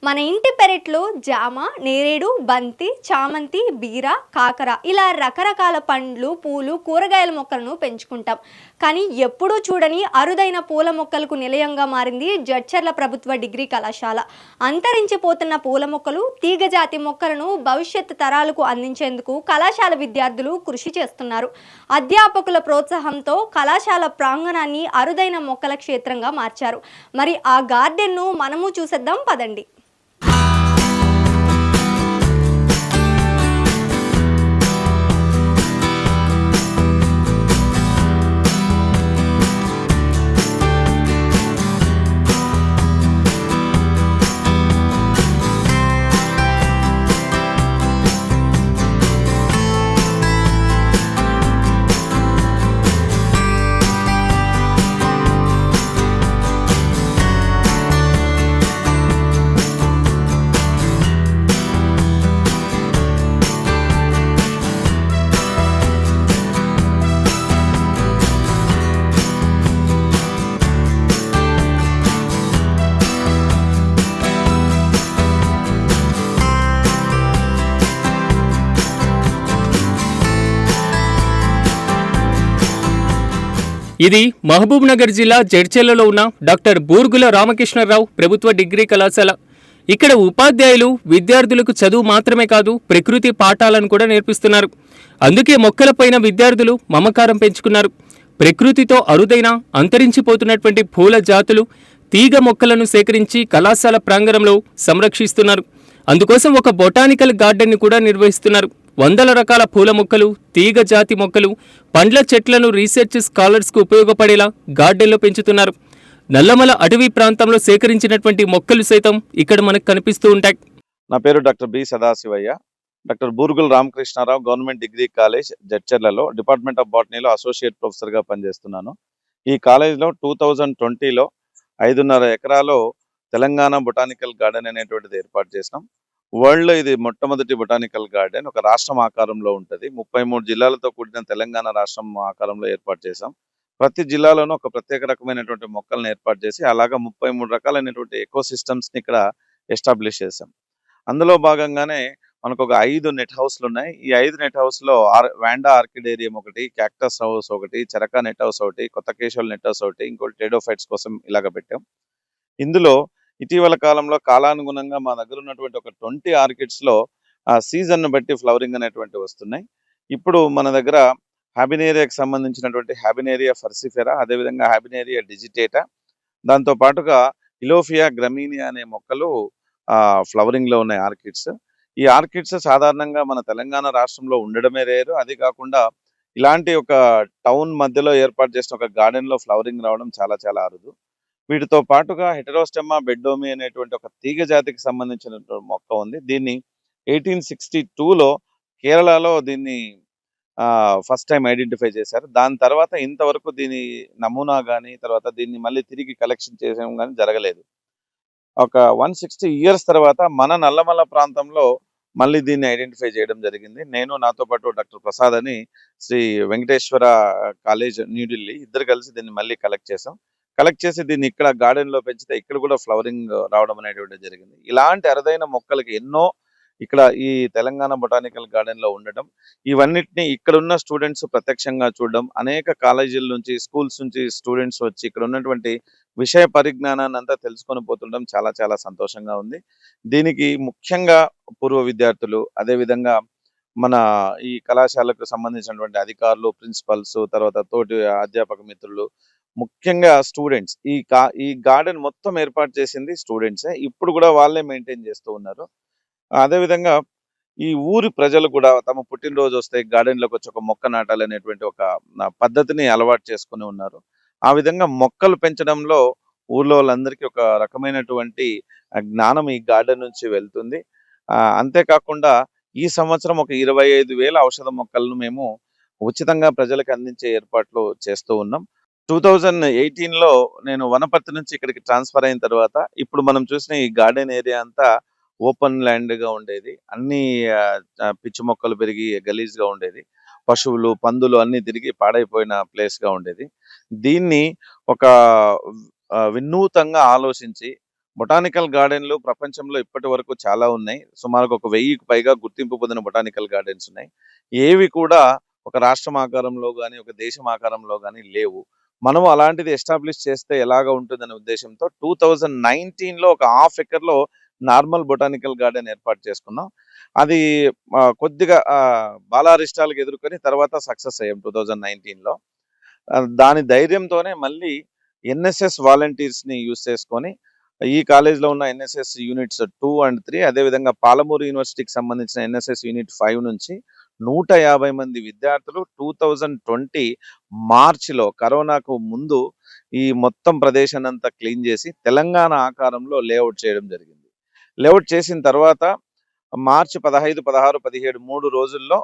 మన ఇంటి పెరట్లో జామ, నేరేడు, బంతి, చామంతి, బీర, కాకర ఇలా రకరకాల పండ్లు, పూలు, కూరగాయల మొక్కలను పెంచుకుంటాం. కానీ ఎప్పుడూ చూడని అరుదైన పూల మొక్కలకు నిలయంగా మారింది జడ్చర్ల ప్రభుత్వ డిగ్రీ కళాశాల. అంతరించిపోతున్న పూల మొక్కలు, తీగజాతి మొక్కలను భవిష్యత్ తరాలకు అందించేందుకు కళాశాల విద్యార్థులు కృషి చేస్తున్నారు. అధ్యాపకుల ప్రోత్సాహంతో కళాశాల ప్రాంగణాన్ని అరుదైన మొక్కల క్షేత్రంగా మార్చారు. మరి ఆ గార్డెన్ను మనము చూసేద్దాం పదండి. ఇది మహబూబ్ నగర్ జిల్లా జడ్చెర్లలో ఉన్న డాక్టర్ బూర్గుల రామకృష్ణరావు ప్రభుత్వ డిగ్రీ కళాశాల. ఇక్కడ ఉపాధ్యాయులు విద్యార్థులకు చదువు మాత్రమే కాదు, ప్రకృతి పాఠాలను కూడా నేర్పిస్తున్నారు. అందుకే మొక్కలపైన విద్యార్థులు మమకారం పెంచుకున్నారు. ప్రకృతితో అరుదైన అంతరించిపోతున్నటువంటి పూల జాతులు, తీగ మొక్కలను సేకరించి కళాశాల ప్రాంగణంలో సంరక్షిస్తున్నారు. అందుకోసం ఒక బొటానికల్ గార్డెన్ను కూడా నిర్వహిస్తున్నారు. వందల రకాల పూల మొక్కలు, తీగ జాతి మొక్కలు, పండ్ల చెట్లను రీసెర్చ్ స్కాలర్స్కు ఉపయోగపడేలా గార్డెన్లో పెంచుతున్నారు. నల్లమల అటవీ ప్రాంతంలో సేకరించినటువంటి మొక్కలు సైతం ఇక్కడ మనకు కనిపిస్తూ ఉంటాయి. నా పేరు doctor B Sadashivaiah. Doctor Burgula Ramakrishna Rao government degree college జడ్చర్లలో డిపార్ట్మెంట్ ఆఫ్ బాటనీలో అసోసియేట్ ప్రొఫెసర్గా పనిచేస్తున్నాను. ఈ కాలేజ్లో 2020లో 5.5 ఎకరాలో తెలంగాణ బొటానికల్ గార్డెన్ అనేటువంటిది ఏర్పాటు చేసినాం. వరల్డ్లో ఇది మొట్టమొదటి బొటానికల్ గార్డెన్. ఒక రాష్ట్రం ఆకారంలో ఉంటుంది. 33 జిల్లాలతో కూడిన తెలంగాణ రాష్ట్రం ఆకారంలో ఏర్పాటు చేసాం. ప్రతి జిల్లాలోనూ ఒక ప్రత్యేక రకమైనటువంటి మొక్కలను ఏర్పాటు చేసి అలాగా 33 రకాలైనటువంటి ఎకో సిస్టమ్స్ని ఇక్కడ ఎస్టాబ్లిష్ చేసాం. అందులో భాగంగానే మనకు ఒక 5 నెట్ హౌస్లు ఉన్నాయి. ఈ 5 నెట్ హౌస్లో వాండా ఆర్కిడేరియం ఒకటి, క్యాక్టస్ హౌస్ ఒకటి, చెరకా నెట్ హౌస్ ఒకటి, కొత్త కేశవుల నెట్ హౌస్ ఒకటి, ఇంకోటి టెడోఫైట్స్ కోసం ఇలాగ పెట్టాం. ఇందులో ఇటీవల కాలంలో కాలానుగుణంగా మా దగ్గర ఉన్నటువంటి ఒక 20 ఆర్కిడ్స్లో సీజన్ను బట్టి ఫ్లవరింగ్ అనేటువంటి వస్తున్నాయి. ఇప్పుడు మన దగ్గర హ్యాబినేరియాకి సంబంధించినటువంటి హ్యాబినేరియా ఫర్సిఫెరా, అదేవిధంగా హ్యాబినేరియా డిజిటేటా, దాంతో పాటుగా ఇలోఫియా గ్రమీనియా అనే మొక్కలు ఫ్లవరింగ్లో ఉన్నాయి ఆర్కిడ్స్. ఈ ఆర్కిడ్స్ సాధారణంగా మన తెలంగాణ రాష్ట్రంలో ఉండడమే రేరు. అది కాకుండా ఇలాంటి ఒక టౌన్ మధ్యలో ఏర్పాటు చేసిన ఒక గార్డెన్లో ఫ్లవరింగ్ రావడం చాలా చాలా అరుదు. వీటితో పాటుగా హెటెరోస్టెమ్మా బెడ్డోమి అనేటువంటి ఒక తీగ జాతికి సంబంధించిన మొక్క ఉంది. దీన్ని 1862లో కేరళలో దీన్ని ఫస్ట్ టైం ఐడెంటిఫై చేశారు. దాని తర్వాత ఇంతవరకు దీని నమూనా కానీ తర్వాత దీన్ని మళ్ళీ తిరిగి కలెక్షన్ చేసేం కానీ జరగలేదు. ఒక 160 ఇయర్స్ తర్వాత మన నల్లమల ప్రాంతంలో మళ్ళీ దీన్ని ఐడెంటిఫై చేయడం జరిగింది. నేను, నాతో పాటు డాక్టర్ ప్రసాద్ అని శ్రీ వెంకటేశ్వర కాలేజ్ న్యూఢిల్లీ ఇద్దరు కలిసి దీన్ని మళ్ళీ కలెక్ట్ చేసాం. కలెక్ట్ చేసి దీన్ని ఇక్కడ గార్డెన్లో పెంచితే ఇక్కడ కూడా ఫ్లవరింగ్ రావడం అనేటువంటిది జరిగింది. ఇలాంటి అరుదైన మొక్కలకి ఎన్నో ఇక్కడ ఈ తెలంగాణ బొటానికల్ గార్డెన్లో ఉండటం, ఇవన్నిటిని ఇక్కడున్న స్టూడెంట్స్ ప్రత్యక్షంగా చూడడం, అనేక కాలేజీల నుంచి స్కూల్స్ నుంచి స్టూడెంట్స్ వచ్చి ఇక్కడ ఉన్నటువంటి విషయ పరిజ్ఞానాన్ని అంతా తెలుసుకొని పోతుండడం చాలా చాలా సంతోషంగా ఉంది. దీనికి ముఖ్యంగా పూర్వ విద్యార్థులు, అదేవిధంగా మన ఈ కళాశాలకు సంబంధించినటువంటి అధికారులు, ప్రిన్సిపల్స్, తర్వాత తోటి అధ్యాపక మిత్రులు, ముఖ్యంగా స్టూడెంట్స్, ఈ గార్డెన్ మొత్తం ఏర్పాటు చేసింది స్టూడెంట్సే. ఇప్పుడు కూడా వాళ్ళే మెయింటైన్ చేస్తూ ఉన్నారు. అదేవిధంగా ఈ ఊరి ప్రజలు కూడా తమ పుట్టినరోజు వస్తే గార్డెన్లోకి వచ్చి ఒక మొక్క నాటాలనేటువంటి ఒక పద్ధతిని అలవాటు చేసుకుని ఉన్నారు. ఆ విధంగా మొక్కలు పెంచడంలో ఊర్లో వాళ్ళందరికీ ఒక రకమైనటువంటి జ్ఞానం ఈ గార్డెన్ నుంచి వెళ్తుంది. అంతేకాకుండా ఈ సంవత్సరం ఒక 25,000 ఔషధ మొక్కలను మేము ఉచితంగా ప్రజలకు అందించే ఏర్పాట్లు చేస్తూ ఉన్నాం. 2018లో నేను వనపర్తి నుంచి ఇక్కడికి ట్రాన్స్ఫర్ అయిన తర్వాత ఇప్పుడు మనం చూసిన ఈ గార్డెన్ ఏరియా అంతా ఓపెన్ ల్యాండ్గా ఉండేది. అన్ని పిచ్చి మొక్కలు పెరిగి గలీజ్గా ఉండేది. పశువులు, పందులు అన్ని తిరిగి పాడైపోయిన ప్లేస్గా ఉండేది. దీన్ని ఒక వినూతంగా ఆలోచించి బొటానికల్ గార్డెన్లు ప్రపంచంలో ఇప్పటి వరకు చాలా ఉన్నాయి. సుమారుగా ఒక 1000కి పైగా గుర్తింపు పొందిన బొటానికల్ గార్డెన్స్ ఉన్నాయి. ఏవి కూడా ఒక రాష్ట్రం ఆకారంలో గాని, ఒక దేశం ఆకారంలో గాని లేవు. మనం అలాంటిది ఎస్టాబ్లిష్ చేస్తే ఎలాగా ఉంటుందనే ఉద్దేశంతో 2019లో ఒక హాఫ్ ఎకర్‌లో నార్మల్ బొటానికల్ గార్డెన్ ఏర్పాటు చేసుకున్నాం. అది కొద్దిగా బాలారిష్టాలకు ఎదుర్కొని తర్వాత సక్సెస్ అయ్యాం 2019లో. దాని ధైర్యంతోనే మళ్ళీ ఎన్ఎస్ఎస్ వాలంటీర్స్‌ని యూజ్ చేసుకొని ఈ కాలేజ్‌లో ఉన్న ఎన్ఎస్ఎస్ యూనిట్స్ 2 అండ్ 3 అదేవిధంగా పాలమూరు యూనివర్సిటీకి సంబంధించిన ఎన్ఎస్ఎస్ యూనిట్ 5 నుంచి 150 మంది విద్యార్థులు 2020 మార్చిలో కరోనాకు ముందు ఈ మొత్తం ప్రదేశాన్నంతా క్లీన్ చేసి తెలంగాణ ఆకారంలో లేఅవుట్ చేయడం జరిగింది. లేఅవుట్ చేసిన తర్వాత మార్చి 15, 16, 17 3 రోజుల్లో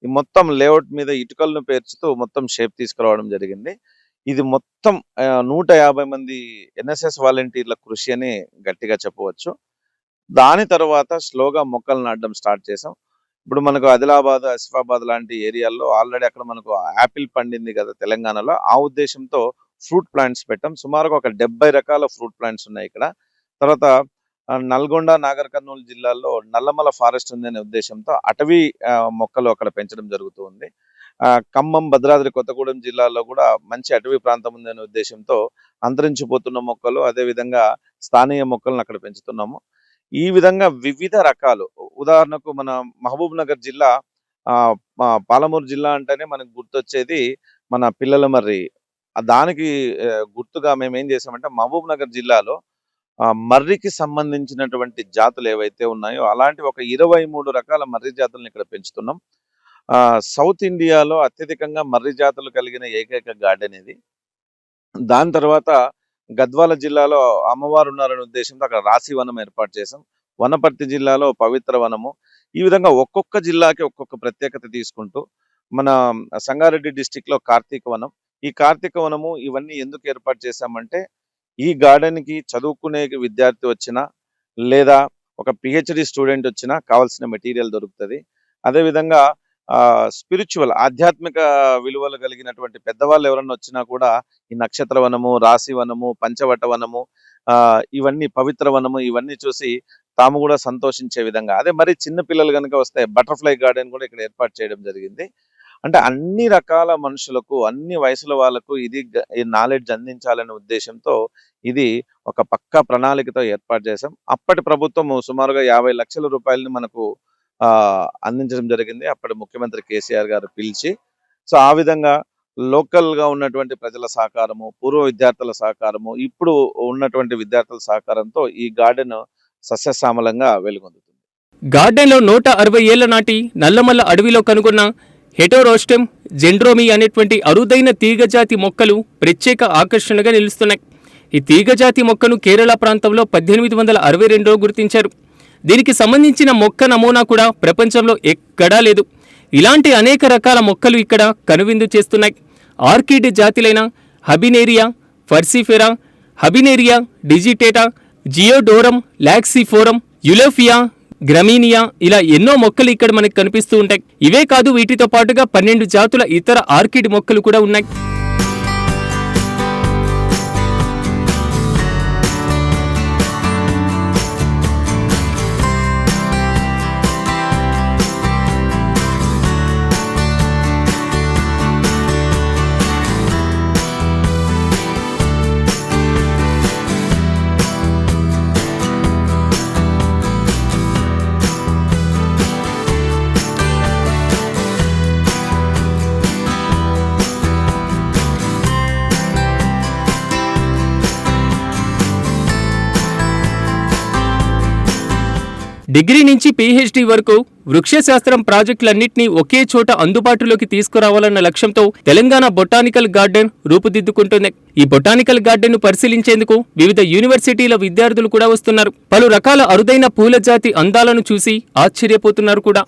ఈ మొత్తం లేఅవుట్ మీద ఇటుకలను పేర్చుతూ మొత్తం షేప్ తీసుకురావడం జరిగింది. ఇది మొత్తం 150 మంది ఎన్ఎస్ఎస్ వాలంటీర్ల కృషి అని గట్టిగా చెప్పవచ్చు. దాని తర్వాత స్లోగా మొక్కలు నాటడం స్టార్ట్ చేసాం. ఇప్పుడు మనకు ఆదిలాబాద్, ఆసిఫాబాద్ లాంటి ఏరియాల్లో ఆల్రెడీ అక్కడ మనకు యాపిల్ పండింది కదా తెలంగాణలో. ఆ ఉద్దేశంతో ఫ్రూట్ ప్లాంట్స్ పెట్టాం. సుమారుగా ఒక 70 రకాల ఫ్రూట్ ప్లాంట్స్ ఉన్నాయి ఇక్కడ. తర్వాత నల్గొండ, నాగర్ కర్నూలు జిల్లాల్లో నల్లమల ఫారెస్ట్ ఉందనే ఉద్దేశంతో అటవీ మొక్కలు అక్కడ పెంచడం జరుగుతూ ఉంది. ఖమ్మం, భద్రాద్రి కొత్తగూడెం జిల్లాలో కూడా మంచి అటవీ ప్రాంతం ఉందనే ఉద్దేశంతో అంతరించిపోతున్న మొక్కలు, అదేవిధంగా స్థానియ మొక్కలను అక్కడ పెంచుతున్నాము. ఈ విధంగా వివిధ రకాలు, ఉదాహరణకు మన మహబూబ్ నగర్ జిల్లా, పాలమూరు జిల్లా అంటేనే మనకు గుర్తొచ్చేది మన పిల్లల మర్రి. దానికి గుర్తుగా మేము ఏం చేసామంటే మహబూబ్ నగర్ జిల్లాలో మర్రికి సంబంధించినటువంటి జాతులు ఏవైతే ఉన్నాయో అలాంటి ఒక 23 రకాల మర్రి జాతులను ఇక్కడ పెంచుతున్నాం. సౌత్ ఇండియాలో అత్యధికంగా మర్రి జాతులు కలిగిన ఏకైక గార్డెన్ ఇది. దాని తర్వాత గద్వాల జిల్లాలో అమ్మవారు ఉన్నారనే ఉద్దేశంతో అక్కడ రాశి వనం ఏర్పాటు చేసాం. వనపర్తి జిల్లాలో పవిత్ర వనము. ఈ విధంగా ఒక్కొక్క జిల్లాకి ఒక్కొక్క ప్రత్యేకత తీసుకుంటూ మన సంగారెడ్డి డిస్టిక్ లో కార్తీక వనం. ఈ కార్తీక వనము ఇవన్నీ ఎందుకు ఏర్పాటు చేశామంటే ఈ గార్డెన్ కి చదువుకునే విద్యార్థి వచ్చినా లేదా ఒక పిహెచ్డి స్టూడెంట్ వచ్చినా కావాల్సిన మెటీరియల్ దొరుకుతుంది. అదేవిధంగా స్పిరిచువల్, ఆధ్యాత్మిక విలువలు కలిగినటువంటి పెద్దవాళ్ళు ఎవరన్నా వచ్చినా కూడా ఈ నక్షత్ర వనము, రాశి వనము, పంచవట వనము, ఇవన్నీ పవిత్ర వనము, ఇవన్నీ చూసి తాము కూడా సంతోషించే విధంగా. అదే మరి చిన్న పిల్లలు కనుక వస్తే బటర్ఫ్లై గార్డెన్ కూడా ఇక్కడ ఏర్పాటు చేయడం జరిగింది. అంటే అన్ని రకాల మనుషులకు, అన్ని వయసుల వాళ్ళకు ఇది ఈ నాలెడ్జ్ అందించాలనే ఉద్దేశంతో ఇది ఒక పక్కా ప్రణాళికతో ఏర్పాటు చేశాం. అప్పటి ప్రభుత్వం సుమారుగా 50 లక్షల రూపాయలని మనకు అందించడం జరిగింది అప్పటి ముఖ్యమంత్రి కేసీఆర్ గారు పిలిచి. సో ఆ విధంగా లోకల్ గా ఉన్నటువంటి ప్రజల సహకారము, పూర్వ విద్యార్థుల సహకారము, ఇప్పుడు ఉన్నటువంటి విద్యార్థుల సహకారంతో ఈ గార్డెన్ సస్యశ్యామలంగా వెలుగొందుతుంది. గార్డెన్లో 160 ఏళ్ల నాటి నల్లమల్ల అడవిలో కనుగొన్న హెటోరోస్టెమ్ జెండ్రోమీ అనేటువంటి అరుదైన తీగజాతి మొక్కలు ప్రత్యేక ఆకర్షణగా నిలుస్తున్నాయి. ఈ తీగజాతి మొక్కను కేరళ ప్రాంతంలో 1862లో గుర్తించారు. దీనికి సంబంధించిన మొక్క నమూనా కూడా ప్రపంచంలో ఎక్కడా లేదు. ఇలాంటి అనేక రకాల మొక్కలు ఇక్కడ కనువిందు చేస్తున్నాయి. ఆర్కిడ్ జాతిలైన హబినేరియా ఫర్సిఫెరా, హబినేరియా డిజిటేటా, జియోడోరం, లాక్సిఫోరం, యులోఫియా, గ్రమీనియా, ఇలా ఎన్నో మొక్కలు ఇక్కడ మనకు కనిపిస్తూ ఉంటాయి. ఇవే కాదు, వీటితో పాటుగా 12 జాతుల ఇతర ఆర్కిడ్ మొక్కలు కూడా ఉన్నాయి. డిగ్రీ నుంచి పీహెచ్డీ వరకు వృక్షశాస్త్రం ప్రాజెక్టులన్నింటినీ ఒకే చోట అందుబాటులోకి తీసుకురావాలన్న లక్ష్యంతో తెలంగాణ బొటానికల్ గార్డెన్ రూపుదిద్దుకుంటుంది. ఈ బొటానికల్ గార్డెన్ ను పరిశీలించేందుకు వివిధ యూనివర్సిటీల విద్యార్థులు కూడా వస్తున్నారు. పలు రకాల అరుదైన పూల జాతి అందాలను చూసి ఆశ్చర్యపోతున్నారు కూడా.